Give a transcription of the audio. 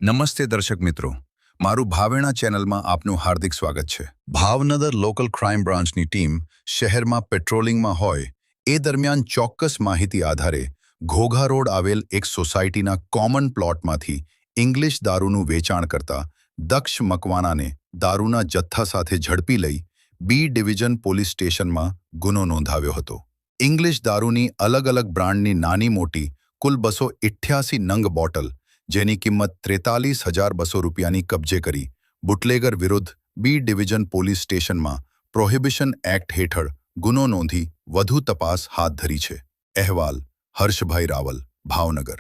નમસ્તે દર્શક મિત્રો, મારું ભાવેણા ચેનલમાં આપનું હાર્દિક સ્વાગત છે. ભાવનગર લોકલ ક્રાઇમ બ્રાન્ચની ટીમ શહેરમાં પેટ્રોલિંગમાં હોય એ દરમિયાન ચોક્કસ માહિતી આધારે ઘોઘા રોડ આવેલ એક સોસાયટીના કોમન પ્લોટમાંથી ઇંગ્લિશ દારૂનું વેચાણ કરતા દક્ષ મકવાનાને દારૂના જથ્થા સાથે ઝડપી લઈ બી ડિવિઝન પોલીસ સ્ટેશનમાં ગુનો નોંધાવ્યો હતો. ઇંગ્લિશ દારૂની અલગ અલગ બ્રાન્ડની નાની મોટી કુલ 288 નંગ બોટલ જેની કિંમત 43,200 રૂપિયાની કબજે કરી બુટલેગર વિરુદ્ધ બી ડિવિઝન પોલીસ સ્ટેશનમાં પ્રોહિબિશન એક્ટ હેઠળ ગુનો નોંધી વધુ તપાસ હાથ ધરી છે. અહેવાલ હર્ષભાઈ રાવલ, ભાવનગર.